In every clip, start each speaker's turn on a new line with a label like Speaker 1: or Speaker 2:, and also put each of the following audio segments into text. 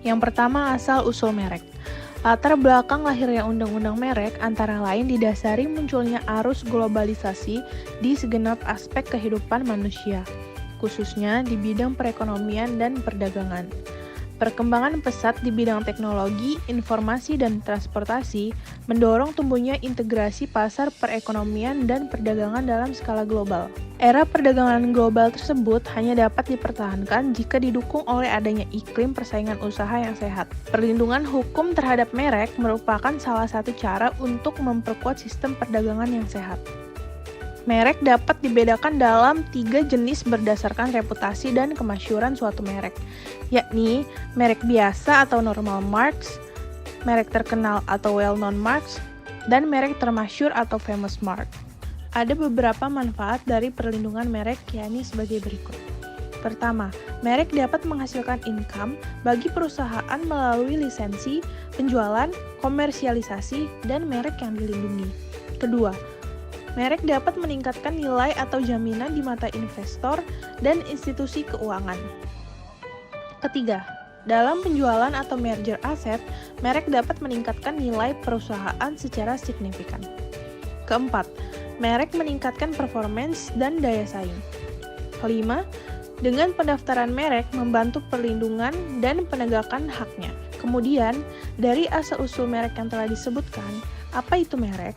Speaker 1: Yang pertama, asal-usul merek. Latar belakang lahirnya undang-undang merek antara lain didasari munculnya arus globalisasi di segenap aspek kehidupan manusia, khususnya di bidang perekonomian dan perdagangan. Perkembangan pesat di bidang teknologi, informasi, dan transportasi mendorong tumbuhnya integrasi pasar perekonomian dan perdagangan dalam skala global. Era perdagangan global tersebut hanya dapat dipertahankan jika didukung oleh adanya iklim persaingan usaha yang sehat. Perlindungan hukum terhadap merek merupakan salah satu cara untuk memperkuat sistem perdagangan yang sehat. Merek dapat dibedakan dalam 3 jenis berdasarkan reputasi dan kemasyhuran suatu merek, yakni merek biasa atau normal marks, merek terkenal atau well-known marks, dan merek termasyhur atau famous mark. Ada beberapa manfaat dari perlindungan merek, yakni sebagai berikut. Pertama, merek dapat menghasilkan income bagi perusahaan melalui lisensi, penjualan, komersialisasi, dan merek yang dilindungi. Kedua, merek dapat meningkatkan nilai atau jaminan di mata investor dan institusi keuangan. Ketiga, dalam penjualan atau merger aset, merek dapat meningkatkan nilai perusahaan secara signifikan. Keempat, merek meningkatkan performance dan daya saing. Kelima, dengan pendaftaran merek membantu perlindungan dan penegakan haknya. Kemudian, dari asal-usul merek yang telah disebutkan, apa itu merek?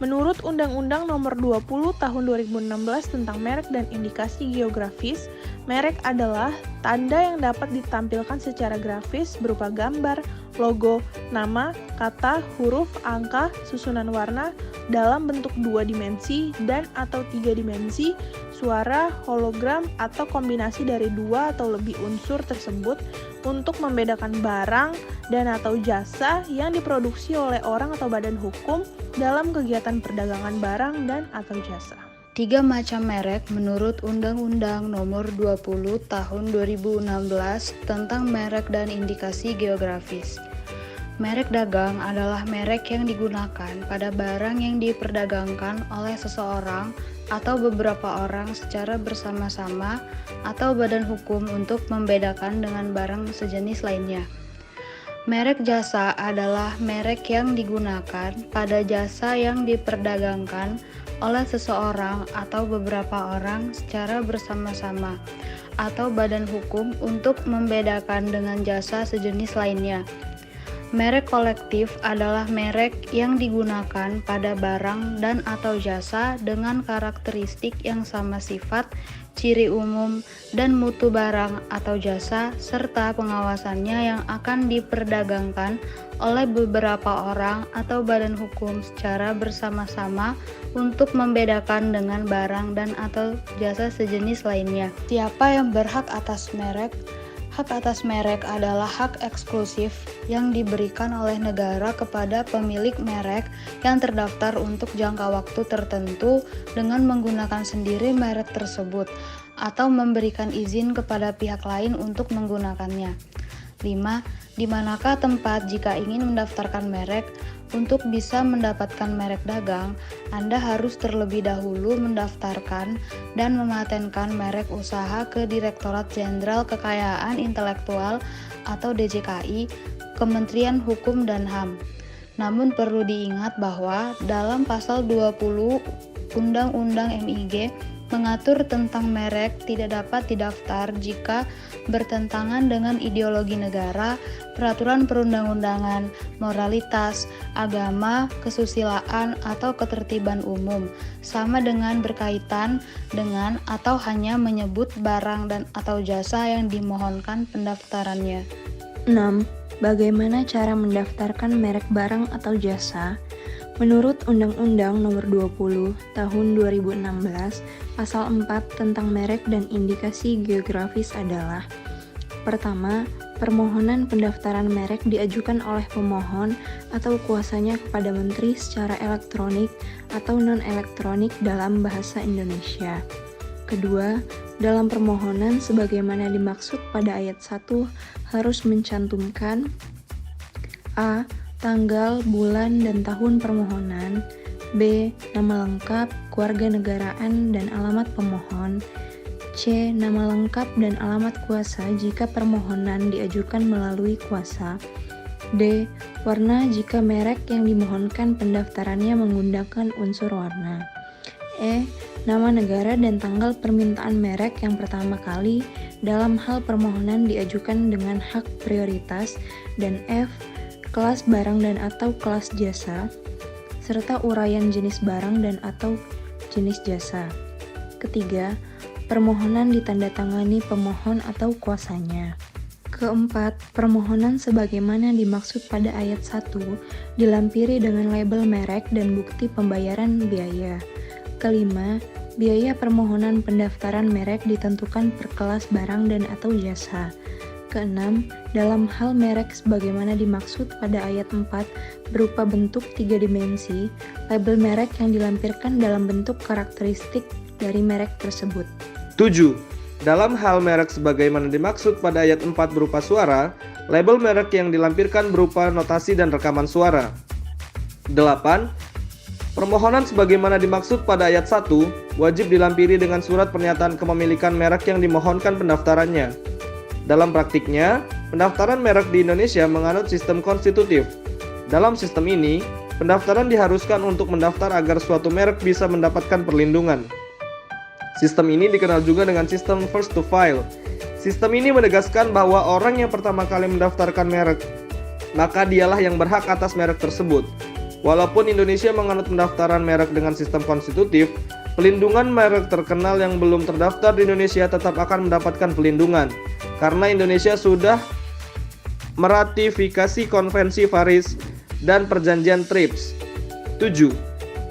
Speaker 1: Menurut Undang-Undang Nomor 20 Tahun 2016 tentang merek dan indikasi geografis, merek adalah tanda yang dapat ditampilkan secara grafis berupa gambar, logo, nama, kata, huruf, angka, susunan warna dalam bentuk 2 dimensi dan atau 3 dimensi, suara, hologram, atau kombinasi dari 2 atau lebih unsur tersebut untuk membedakan barang dan atau jasa yang diproduksi oleh orang atau badan hukum dalam kegiatan perdagangan barang dan atau jasa.
Speaker 2: 3 macam merek menurut Undang-Undang Nomor 20 Tahun 2016 tentang merek dan indikasi geografis. Merek dagang adalah merek yang digunakan pada barang yang diperdagangkan oleh seseorang atau beberapa orang secara bersama-sama atau badan hukum untuk membedakan dengan barang sejenis lainnya. Merek jasa adalah merek yang digunakan pada jasa yang diperdagangkan oleh seseorang atau beberapa orang secara bersama-sama atau badan hukum untuk membedakan dengan jasa sejenis lainnya. Merek kolektif adalah merek yang digunakan pada barang dan atau jasa dengan karakteristik yang sama sifat, ciri umum, dan mutu barang atau jasa, serta pengawasannya yang akan diperdagangkan oleh beberapa orang atau badan hukum secara bersama-sama untuk membedakan dengan barang dan atau jasa sejenis lainnya. Siapa yang berhak atas merek? Hak atas merek adalah hak eksklusif yang diberikan oleh negara kepada pemilik merek yang terdaftar untuk jangka waktu tertentu dengan menggunakan sendiri merek tersebut atau memberikan izin kepada pihak lain untuk menggunakannya. 5. Di manakah tempat jika ingin mendaftarkan merek? Untuk bisa mendapatkan merek dagang, Anda harus terlebih dahulu mendaftarkan dan mematenkan merek usaha ke Direktorat Jenderal Kekayaan Intelektual atau DJKI, Kementerian Hukum dan HAM. Namun perlu diingat bahwa dalam pasal 20 Undang-Undang MIG mengatur tentang merek tidak dapat didaftar jika bertentangan dengan ideologi negara, peraturan perundang-undangan, moralitas, agama, kesusilaan, atau ketertiban umum, sama dengan berkaitan dengan atau hanya menyebut barang dan atau jasa yang dimohonkan pendaftarannya.
Speaker 3: 6. Bagaimana cara mendaftarkan merek barang atau jasa? Menurut Undang-Undang Nomor 20 Tahun 2016, Pasal 4 tentang merek dan indikasi geografis adalah: pertama, permohonan pendaftaran merek diajukan oleh pemohon atau kuasanya kepada menteri secara elektronik atau non-elektronik dalam bahasa Indonesia. Kedua, dalam permohonan sebagaimana dimaksud pada ayat 1 harus mencantumkan a. tanggal, bulan, dan tahun permohonan, b. nama lengkap, kewarganegaraan, dan alamat pemohon, C. Nama lengkap dan alamat kuasa jika permohonan diajukan melalui kuasa. D. Warna jika merek yang dimohonkan pendaftarannya menggunakan unsur warna. E. Nama negara dan tanggal permintaan merek yang pertama kali dalam hal permohonan diajukan dengan hak prioritas. Dan F. Kelas barang dan atau kelas jasa, serta uraian jenis barang dan atau jenis jasa. Ketiga, permohonan ditandatangani pemohon atau kuasanya. Keempat, permohonan sebagaimana dimaksud pada ayat 1 dilampiri dengan label merek dan bukti pembayaran biaya. Kelima, biaya permohonan pendaftaran merek ditentukan per kelas barang dan atau jasa. Keenam, dalam hal merek sebagaimana dimaksud pada ayat 4 berupa bentuk 3 dimensi, label merek yang dilampirkan dalam bentuk karakteristik dari merek tersebut.
Speaker 4: 7. Dalam hal merek sebagaimana dimaksud pada ayat 4 berupa suara, label merek yang dilampirkan berupa notasi dan rekaman suara. 8. Permohonan sebagaimana dimaksud pada ayat 1 wajib dilampiri dengan surat pernyataan kepemilikan merek yang dimohonkan pendaftarannya. Dalam praktiknya, pendaftaran merek di Indonesia menganut sistem konstitutif. Dalam sistem ini, pendaftaran diharuskan untuk mendaftar agar suatu merek bisa mendapatkan perlindungan. Sistem ini dikenal juga dengan sistem first to file. Sistem ini menegaskan bahwa orang yang pertama kali mendaftarkan merek, maka dialah yang berhak atas merek tersebut. Walaupun Indonesia menganut pendaftaran merek dengan sistem konstitutif, pelindungan merek terkenal yang belum terdaftar di Indonesia tetap akan mendapatkan pelindungan, karena Indonesia sudah meratifikasi Konvensi Paris dan Perjanjian TRIPS. 7.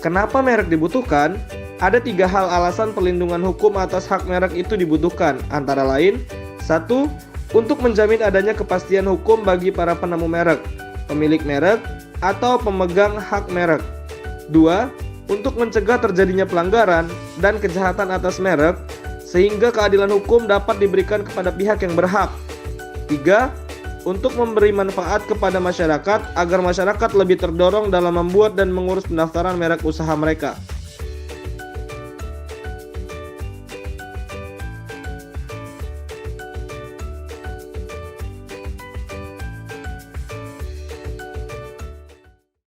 Speaker 4: Kenapa merek dibutuhkan? Ada 3 hal alasan perlindungan hukum atas hak merek itu dibutuhkan, antara lain 1. Untuk menjamin adanya kepastian hukum bagi para penemu merek, pemilik merek, atau pemegang hak merek. 2. Untuk mencegah terjadinya pelanggaran dan kejahatan atas merek, sehingga keadilan hukum dapat diberikan kepada pihak yang berhak. 3. Untuk memberi manfaat kepada masyarakat agar masyarakat lebih terdorong dalam membuat dan mengurus pendaftaran merek usaha mereka.